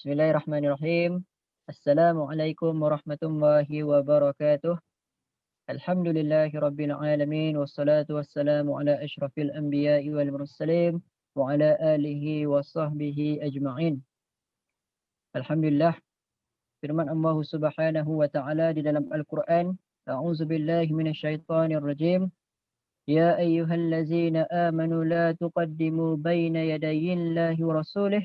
Bismillahirrahmanirrahim. Assalamualaikum warahmatullahi wabarakatuh. Alhamdulillahi rabbil alamin wassalatu wassalamu ala asyrafil anbiya'i wal mursalin wa ala alihi wa sahbihi ajma'in. Alhamdulillah, firman Allah Subhanahu wa taala di dalam Al-Quran, A'udzu billahi minasyaitonir rajim. Ya ayyuhallazina amanu la tuqaddimu baina yadayillahi wa rasulih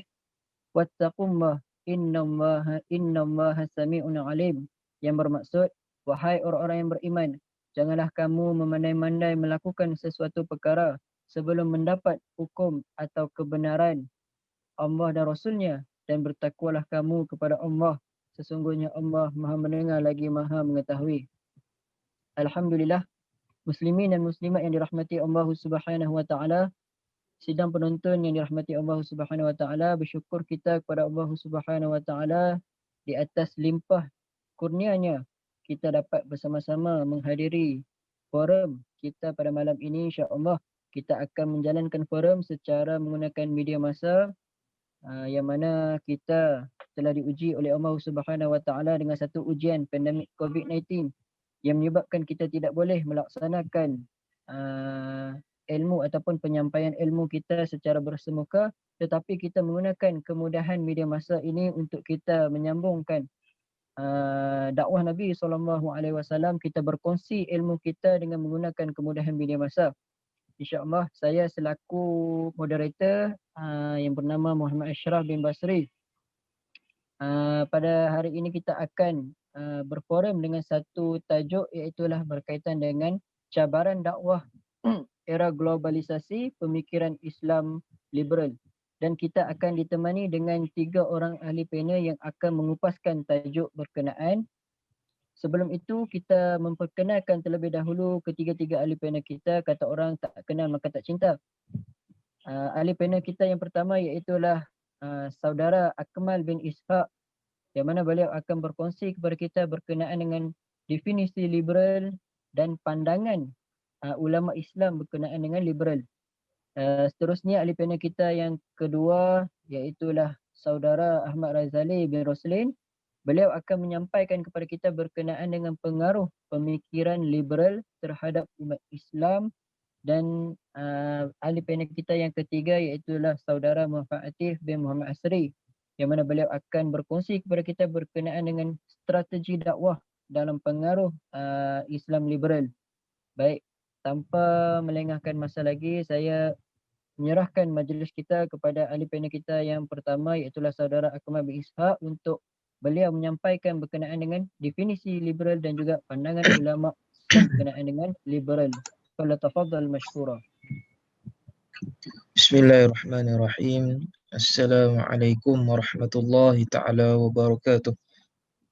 wattaqullah innallaha sami'un alim. Yang bermaksud, wahai orang-orang yang beriman, janganlah kamu memandai-mandai melakukan sesuatu perkara sebelum mendapat hukum atau kebenaran Allah dan Rasulnya, dan bertakwalah kamu kepada Allah. Sesungguhnya Allah Maha mendengar lagi Maha mengetahui. Alhamdulillah, muslimin dan muslimat yang dirahmati Allah Subhanahu wa taala, sidang penonton yang dirahmati Allah Subhanahu wa taala, bersyukur kita kepada Allah Subhanahu wa taala di atas limpah kurnianya kita dapat bersama-sama menghadiri forum kita pada malam ini. Insya-Allah kita akan menjalankan forum secara menggunakan media masa yang mana kita telah diuji oleh Allah Subhanahu wa taala dengan satu ujian pandemik COVID-19 yang menyebabkan kita tidak boleh melaksanakan ilmu ataupun penyampaian ilmu kita secara bersemuka, tetapi kita menggunakan kemudahan media masa ini untuk kita menyambungkan dakwah Nabi SAW. Kita berkongsi ilmu kita dengan menggunakan kemudahan media masa. InsyaAllah saya selaku moderator yang bernama Muhammad Ashraf bin Basri. Pada hari ini kita akan berforum dengan satu tajuk, iaitulah berkaitan dengan cabaran dakwah era globalisasi pemikiran Islam liberal. Dan kita akan ditemani dengan 3 orang ahli panel yang akan mengupaskan tajuk berkenaan. Sebelum itu kita memperkenalkan terlebih dahulu ketiga-tiga ahli panel kita. Kata orang tak kenal maka tak cinta. Ahli panel kita yang pertama iaitulah saudara Akmal bin Ishaq, yang mana beliau akan berkongsi kepada kita berkenaan dengan definisi liberal dan pandangan ulama Islam berkenaan dengan liberal. Seterusnya ahli panel kita yang kedua iaitulah saudara Ahmad Razali bin Roslin. Beliau akan menyampaikan kepada kita berkenaan dengan pengaruh pemikiran liberal terhadap umat Islam. Dan ahli panel kita yang ketiga iaitulah saudara Muhammad Atif bin Muhammad Asri, yang mana beliau akan berkongsi kepada kita berkenaan dengan strategi dakwah dalam pengaruh Islam liberal. Baik, tanpa melengahkan masa lagi, saya menyerahkan majlis kita kepada ahli panel kita yang pertama iaitulah saudara Akmal bin Ishaq untuk beliau menyampaikan berkenaan dengan definisi liberal dan juga pandangan ulama berkenaan dengan liberal. Falyatafaddal mashkura. Bismillahirrahmanirrahim. Assalamualaikum warahmatullahi taala wabarakatuh.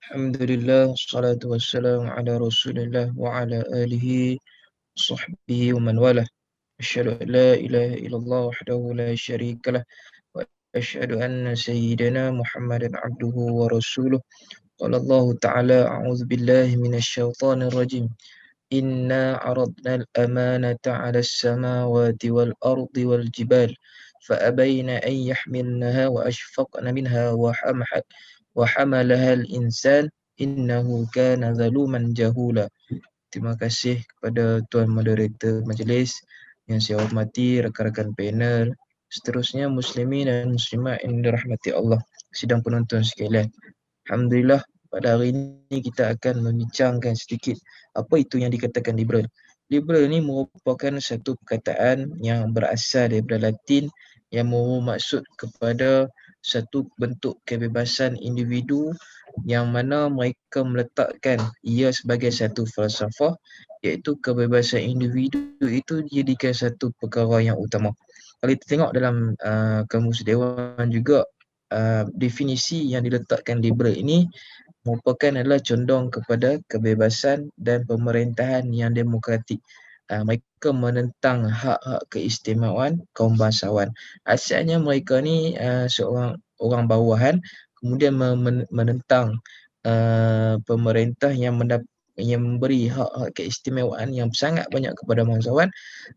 Alhamdulillah, wassalatu wassalamu ala Rasulillah wa ala alihi sahbihi wa man walah. Asyhadu an la ilaha illallah wahdahu la syarika lah wa asyhadu anna sayyidana Muhammadan abduhu wa rasuluh. Qala Allah ta'ala, a'udzu billahi minasyaitonir rajim. Inna aradna al-amanata 'ala as-samawati wal-ardi wal-jibal fa'abayna an yahmilnaha wa ashfaqna minha wa hamalaha al-insan innahu kana zaluman jahula. Terima kasih kepada tuan moderator majlis yang saya hormati, rakan-rakan panel, seterusnya muslimin dan muslimat yang dirahmati Allah, sidang penonton sekalian. Alhamdulillah, pada hari ini kita akan membincangkan sedikit apa itu yang dikatakan liberal. Liberal ni merupakan satu perkataan yang berasal daripada Latin yang bermaksud kepada satu bentuk kebebasan individu yang mana mereka meletakkan ia sebagai satu falsafah, iaitu kebebasan individu itu dijadikan satu perkara yang utama. Kalau kita tengok dalam Kamus Dewan juga, definisi yang diletakkan liberal ini merupakan adalah condong kepada kebebasan dan pemerintahan yang demokratik. Mereka menentang hak-hak keistimewaan kaum bangsawan. Asalnya mereka ni seorang orang bawahan, kemudian menentang pemerintah yang yang memberi hak-hak keistimewaan yang sangat banyak kepada bangsawan,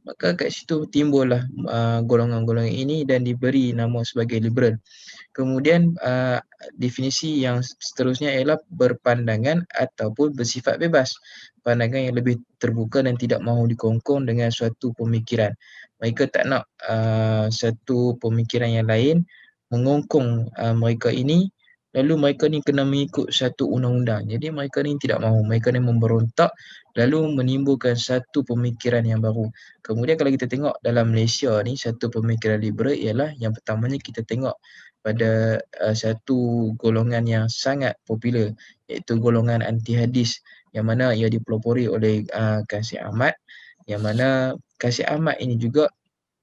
maka kat situ timbullah golongan-golongan ini dan diberi nama sebagai liberal. Kemudian definisi yang seterusnya ialah berpandangan ataupun bersifat bebas. Pandangan yang lebih terbuka dan tidak mahu dikongkong dengan suatu pemikiran. Mereka tak nak satu pemikiran yang lain mengongkong mereka ini, lalu mereka ni kena mengikut satu undang-undang. Jadi mereka ni tidak mahu, mereka ni memberontak lalu menimbulkan satu pemikiran yang baru. Kemudian kalau kita tengok dalam Malaysia ni, satu pemikiran liberal ialah yang pertamanya kita tengok pada satu golongan yang sangat popular, iaitu golongan anti hadis, yang mana ia dipelopori oleh Kasih Ahmad, yang mana Kasih Ahmad ini juga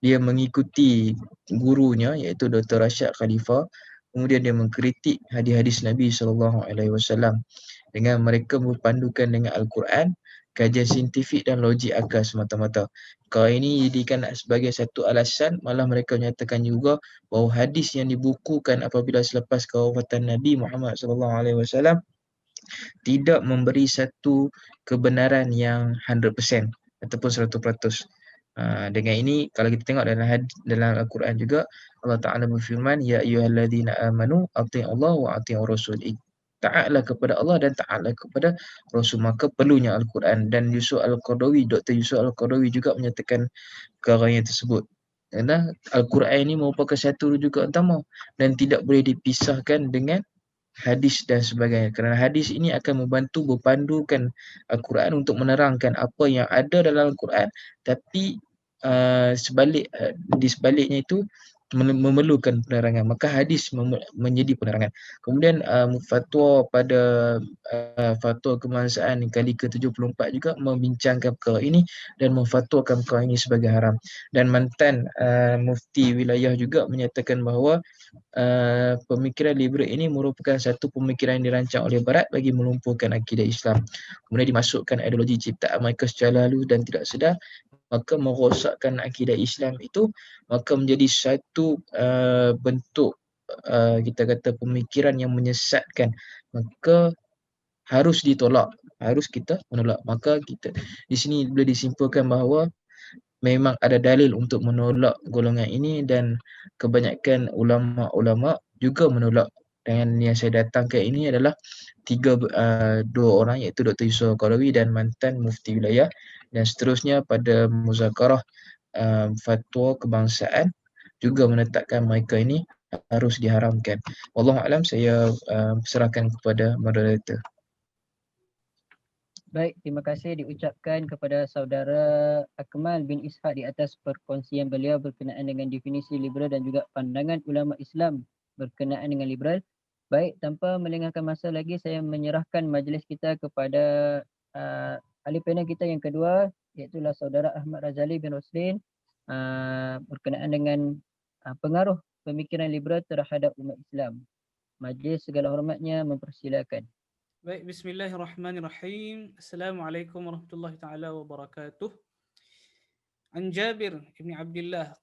dia mengikuti gurunya iaitu Dr. Rashad Khalifah. Kemudian dia mengkritik hadis-hadis Nabi SAW dengan mereka berpandukan dengan Al-Quran, kajian saintifik dan logik akal semata-mata. Kalau ini dijadikan sebagai satu alasan, malah mereka menyatakan juga bahawa hadis yang dibukukan apabila selepas kewafatan Nabi Muhammad SAW tidak memberi satu kebenaran yang 100% ataupun 100%. Dengan ini kalau kita tengok dalam Al-Quran juga, Allah Ta'ala berfirman, ya ayyuhalladzina amanu atti'ullaha wa atti'ur rasul. Taatlah kepada Allah dan taatlah kepada Rasul. Maka perlunya Al-Quran. Dan Dr. Yusuf Al-Qardawi juga menyatakan perkara yang tersebut. Kerana Al-Quran ini merupakan satu rujukan utama dan tidak boleh dipisahkan dengan hadis dan sebagainya. Kerana hadis ini akan membantu berpandukan Al-Quran untuk menerangkan apa yang ada dalam Al-Quran, tapi di sebaliknya itu memerlukan penerangan. Maka hadis menjadi penerangan. Kemudian fatwa pada fatwa kebangsaan kali ke-74 juga membincangkan perkara ini dan memfatwakan perkara ini sebagai haram. Dan mantan mufti wilayah juga menyatakan bahawa pemikiran liberal ini merupakan satu pemikiran yang dirancang oleh Barat bagi melumpuhkan akidah Islam. Kemudian dimasukkan ideologi ciptaan mereka secara halus dan tidak sedar, maka merosakkan akidah Islam itu, maka menjadi satu bentuk kita kata pemikiran yang menyesatkan. Maka harus ditolak, harus kita menolak. Maka kita di sini boleh disimpulkan bahawa memang ada dalil untuk menolak golongan ini dan kebanyakan ulama-ulama juga menolak. Dengan yang saya datangkan ini adalah dua orang, iaitu Dr. Yusuf Al-Qardawi dan mantan mufti wilayah, dan seterusnya pada muzakarah fatwa kebangsaan juga menetapkan mereka ini harus diharamkan. Wallahualam, saya serahkan kepada moderator. Baik, terima kasih diucapkan kepada saudara Akmal bin Ishaq di atas perkongsian beliau berkenaan dengan definisi liberal dan juga pandangan ulama Islam berkenaan dengan liberal. Baik, tanpa melengahkan masa lagi, saya menyerahkan majlis kita kepada ahli panel kita yang kedua, iaitu saudara Ahmad Razali bin Roslin, berkenaan dengan pengaruh pemikiran liberal terhadap umat Islam. Majlis segala hormatnya mempersilakan. Baik, bismillahirrahmanirrahim. Assalamualaikum warahmatullahi taala wabarakatuh. An Jabir bin Abdullah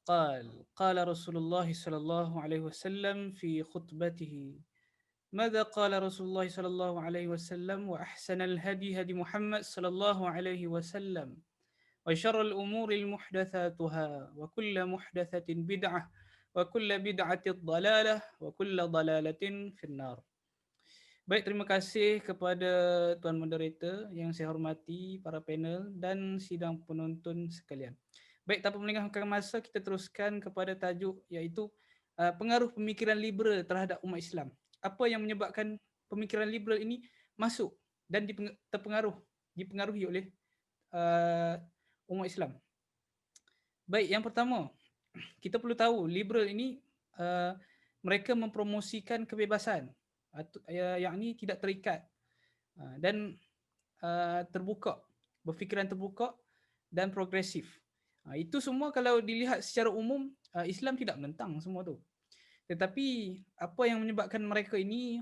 qala Rasulullah sallallahu alaihi wasallam fi khutbatihi. ماذا قال رسول الله صلى الله عليه وسلم وأحسن الهدي هدي محمد صلى الله عليه وسلم وشر الأمور المحدثاتها وكل محدثة بدعة وكل بدعة ضلالة وكل ضلالة في النار. Baik, terima kasih kepada Tuan Moderator yang saya hormati, para panel dan sidang penonton sekalian. Baik, tanpa melengahkan masa, kita teruskan kepada tajuk iaitu pengaruh pemikiran liberal terhadap umat Islam. Apa yang menyebabkan pemikiran liberal ini masuk dan dipengaruhi oleh umat Islam. Baik, yang pertama, kita perlu tahu liberal ini mereka mempromosikan kebebasan, yakni tidak terikat dan terbuka, berfikiran terbuka dan progresif. Itu semua kalau dilihat secara umum, Islam tidak menentang semua tu. Tetapi apa yang menyebabkan mereka ini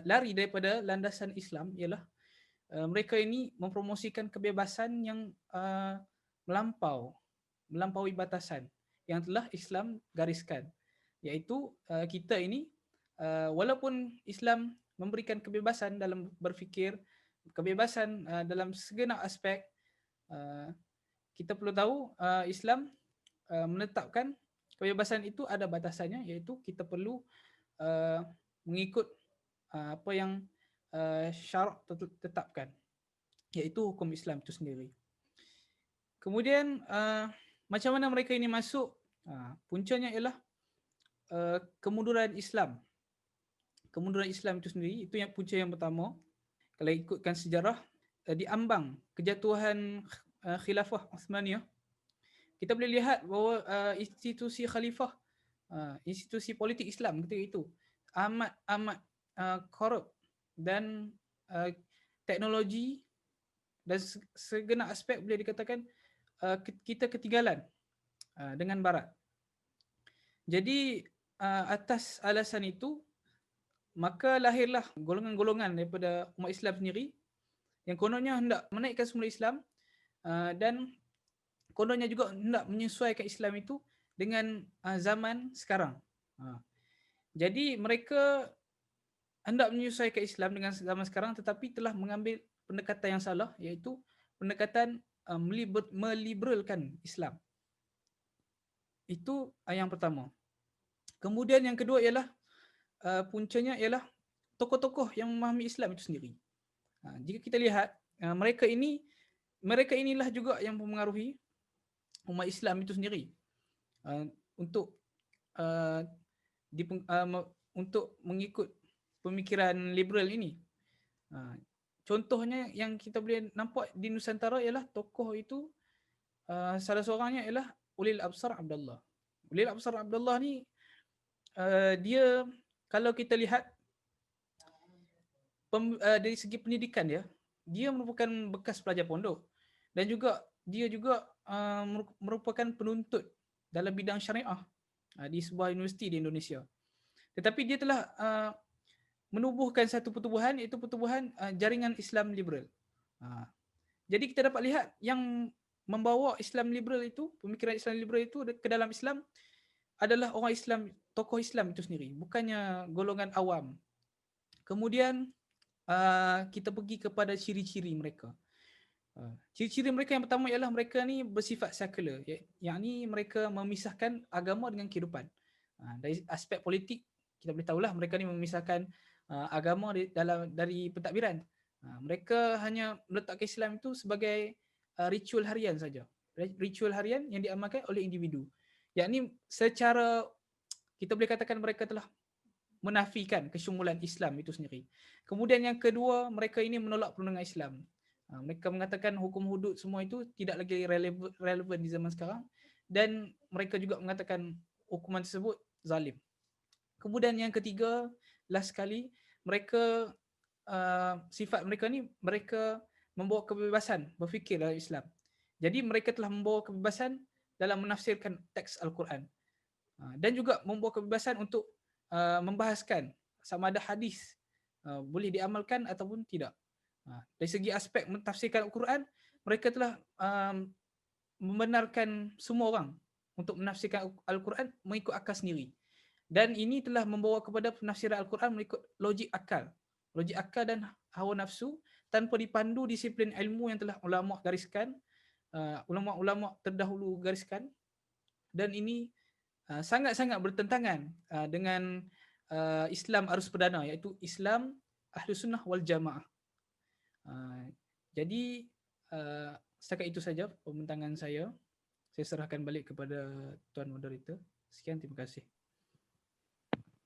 lari daripada landasan Islam ialah mereka ini mempromosikan kebebasan yang melampaui batasan yang telah Islam gariskan, iaitu kita ini walaupun Islam memberikan kebebasan dalam berfikir, kebebasan dalam segenap aspek. Kita perlu tahu Islam menetapkan kebebasan itu ada batasannya, iaitu kita perlu mengikut apa yang syarak tetapkan, iaitu hukum Islam itu sendiri. Kemudian macam mana mereka ini masuk? Puncanya ialah kemunduran Islam. Kemunduran Islam itu sendiri, itu yang punca yang pertama. Kalau ikutkan sejarah, diambang kejatuhan khilafah Uthmaniyah, kita boleh lihat bahawa institusi khalifah, institusi politik Islam ketika itu amat korup, dan teknologi dan segenap aspek boleh dikatakan kita ketinggalan dengan Barat. Jadi atas alasan itu, maka lahirlah golongan-golongan daripada umat Islam sendiri yang kononnya hendak menaikkan semula Islam, dan kononnya juga hendak menyesuaikan Islam itu dengan zaman sekarang. Jadi mereka hendak menyesuaikan Islam dengan zaman sekarang, tetapi telah mengambil pendekatan yang salah, iaitu pendekatan meliberalkan Islam. Itu yang pertama. Kemudian yang kedua ialah puncanya ialah tokoh-tokoh yang memahami Islam itu sendiri. Jika kita lihat, mereka inilah juga yang mempengaruhi umat Islam itu sendiri untuk mengikut pemikiran liberal ini. Contohnya yang kita boleh nampak di Nusantara ialah tokoh itu, salah seorangnya ialah Ulil Absar Abdullah. Ulil Absar Abdullah ni dia, kalau kita lihat dari segi pendidikan dia merupakan bekas pelajar pondok, dan juga dia juga merupakan penuntut dalam bidang syariah di sebuah universiti di Indonesia. Tetapi dia telah menubuhkan satu pertubuhan, iaitu pertubuhan jaringan Islam liberal. Jadi kita dapat lihat yang membawa Islam liberal itu, pemikiran Islam liberal itu ke dalam Islam adalah orang Islam, tokoh Islam itu sendiri, bukannya golongan awam. Kemudian kita pergi kepada ciri-ciri mereka. Ciri-ciri mereka yang pertama ialah mereka ni bersifat sekular, yakni mereka memisahkan agama dengan kehidupan. Dari aspek politik, kita boleh tahulah mereka ni memisahkan agama dari pentadbiran. Mereka hanya meletakkan Islam itu sebagai ritual harian saja. Ritual harian yang diamalkan oleh individu. Yakni secara, kita boleh katakan mereka telah menafikan kesyumulan Islam itu sendiri. Kemudian yang kedua, mereka ini menolak perundungan Islam. Mereka mengatakan hukum hudud semua itu tidak lagi relevan di zaman sekarang, dan mereka juga mengatakan hukuman tersebut zalim. Kemudian yang ketiga, last sekali, mereka sifat mereka ni, mereka membawa kebebasan berfikir dalam Islam. Jadi mereka telah membawa kebebasan dalam menafsirkan teks Al-Quran, dan juga membawa kebebasan untuk membahaskan sama ada hadis boleh diamalkan ataupun tidak. Dari segi aspek mentafsirkan Al-Quran, mereka telah membenarkan semua orang untuk menafsirkan Al-Quran mengikut akal sendiri. Dan ini telah membawa kepada penafsiran Al-Quran mengikut logik akal dan hawa nafsu, tanpa dipandu disiplin ilmu yang telah ulama gariskan, ulama-ulama terdahulu gariskan. Dan ini sangat-sangat bertentangan dengan Islam arus perdana, iaitu Islam Ahlus Sunnah wal Jamaah. Jadi setakat itu saja pembentangan saya. Saya serahkan balik kepada Tuan Moderator. Sekian, terima kasih.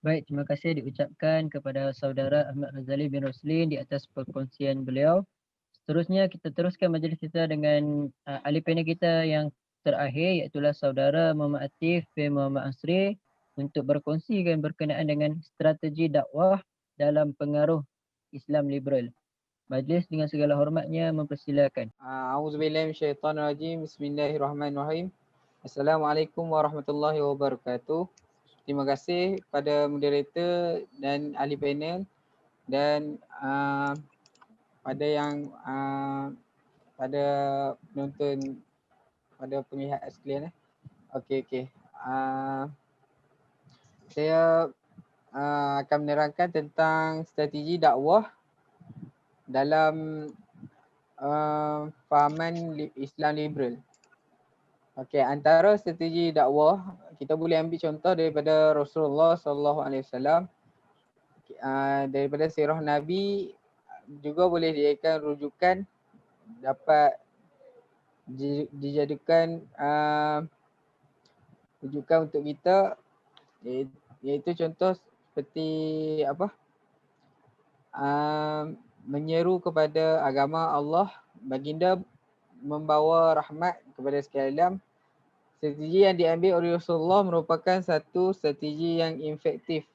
Baik, terima kasih diucapkan kepada saudara Ahmad Razali bin Roslin di atas perkongsian beliau. Seterusnya kita teruskan majlis kita dengan ahli panel kita yang terakhir, iaitu saudara Muhammad Atif bin Muhammad Asri, untuk berkongsi berkenaan dengan strategi dakwah dalam pengaruh Islam liberal. Majlis dengan segala hormatnya mempersilakan. A'udzubillahi minasyaitonirrajim. Bismillahirrahmanirrahim. Assalamualaikum warahmatullahi wabarakatuh. Terima kasih pada moderator dan ahli panel, dan pada penonton, pada penglihat sekalian. Okey. Saya akan menerangkan tentang strategi dakwah dalam fahaman Islam liberal. Okey, antara strategi dakwah kita boleh ambil contoh daripada Rasulullah SAW, daripada sirah Nabi, juga boleh dijadikan rujukan, dapat dijadikan rujukan untuk kita, iaitu contoh seperti apa, menyeru kepada agama Allah, baginda membawa rahmat kepada sekalian alam. Strategi yang diambil oleh Rasulullah merupakan satu strategi yang efektif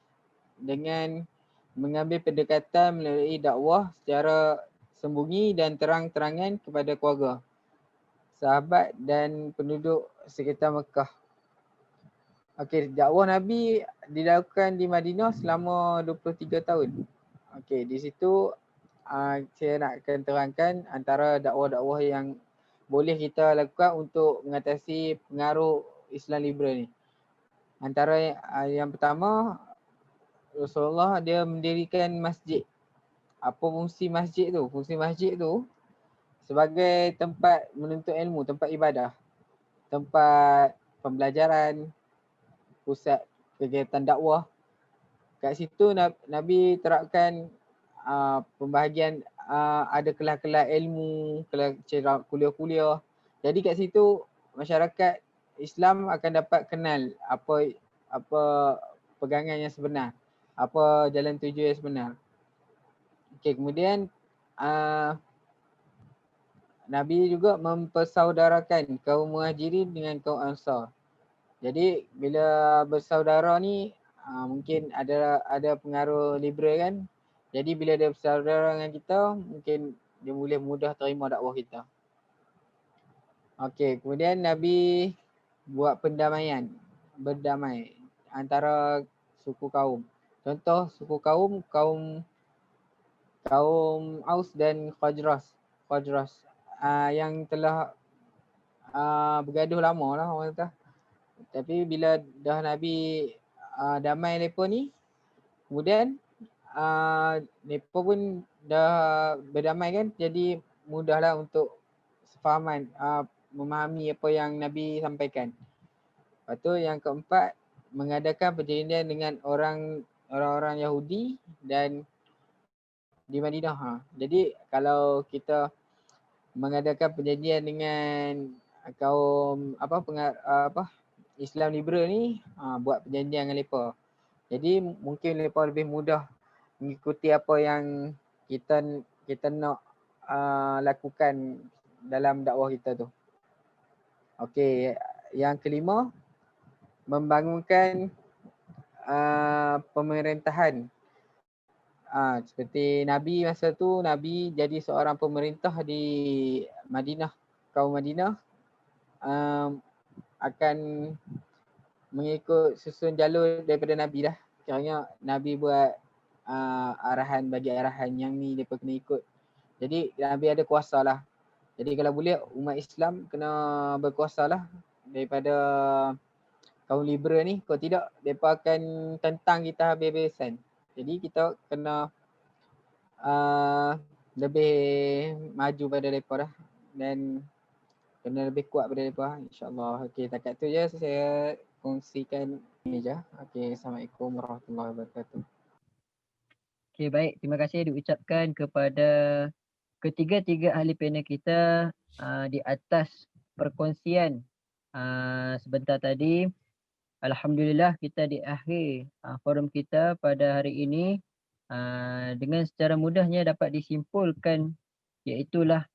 dengan mengambil pendekatan melalui dakwah secara sembunyi dan terang-terangan kepada keluarga, sahabat dan penduduk sekitar Mekah. Okey, dakwah Nabi dilakukan di Madinah selama 23 tahun. Okey, di situ saya nak akan terangkan antara dakwah-dakwah yang boleh kita lakukan untuk mengatasi pengaruh Islam liberal ni. Antara yang pertama, Rasulullah dia mendirikan masjid. Apa fungsi masjid tu? Fungsi masjid tu sebagai tempat menuntut ilmu, tempat ibadah, tempat pembelajaran, pusat kegiatan dakwah. Kat situ Nabi terapkan pembahagian, ada kelas-kelas ilmu, kelas kuliah-kuliah. Jadi kat situ masyarakat Islam akan dapat kenal apa pegangan yang sebenar, apa jalan tuju yang sebenar. Okey, kemudian Nabi juga mempersaudarakan kaum Muhajirin dengan kaum Ansar. Jadi bila bersaudara ni mungkin ada pengaruh liberal kan. Jadi bila dia bersaudara dengan kita, mungkin dia boleh mudah terima dakwah kita. Okey, kemudian Nabi buat pendamaian, berdamai antara suku kaum. Contoh suku kaum Aus dan Khazraj yang telah bergaduh lama lah orang kata. Tapi bila dah Nabi damai mereka ni, kemudian mereka pun dah berdamai kan, jadi mudahlah untuk sefahaman, memahami apa yang Nabi sampaikan. Lepas tu yang keempat, mengadakan perjanjian dengan orang-orang Yahudi dan di Madinah. Jadi kalau kita mengadakan perjanjian dengan kaum Islam liberal ni, buat perjanjian dengan mereka. Jadi mungkin mereka lebih mudah mengikuti apa yang kita nak lakukan dalam dakwah kita tu. Okey, yang kelima, membangunkan pemerintahan. Seperti Nabi masa tu, Nabi jadi seorang pemerintah di Madinah. Kaum Madinah akan mengikut susun jalur daripada Nabi dah. Kiranya Nabi buat bagi arahan yang ni mereka kena ikut. Jadi Nabi ada kuasa lah. Jadi kalau boleh umat Islam kena berkuasa lah daripada kaum liberal ni. Kalau tidak, mereka akan tentang kita habis-habisan. Jadi kita kena lebih maju pada mereka dah. Dan kena lebih kuat pada mereka, insyaAllah. Okey, takat tu je saya kongsikan ni je. Okey, Assalamualaikum warahmatullahi wabarakatuh. Okey, baik. Terima kasih diucapkan kepada ketiga-tiga ahli panel kita di atas perkongsian sebentar tadi. Alhamdulillah kita di akhir forum kita pada hari ini dengan secara mudahnya dapat disimpulkan, iaitulah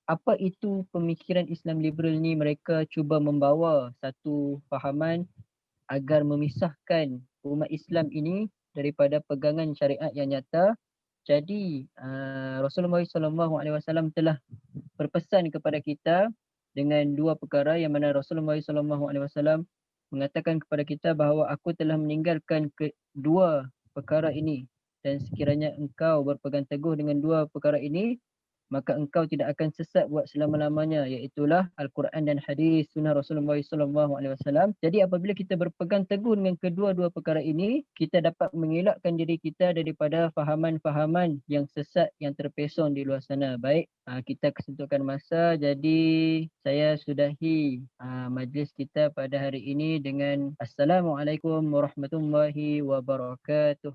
apa itu pemikiran Islam liberal ni. Mereka cuba membawa satu fahaman agar memisahkan umat Islam ini daripada pegangan syariat yang nyata. Jadi Rasulullah SAW telah berpesan kepada kita dengan dua perkara, yang mana Rasulullah SAW mengatakan kepada kita bahawa aku telah meninggalkan kedua perkara ini, dan sekiranya engkau berpegang teguh dengan dua perkara ini, maka engkau tidak akan sesat buat selama-lamanya, iaitulah Al-Quran dan hadis sunnah Rasulullah SAW. Jadi apabila kita berpegang teguh dengan kedua-dua perkara ini, kita dapat mengelakkan diri kita daripada fahaman-fahaman yang sesat yang terpesong di luar sana. Baik, kita kesentuhkan masa, jadi saya sudahi majlis kita pada hari ini dengan Assalamualaikum warahmatullahi wabarakatuh.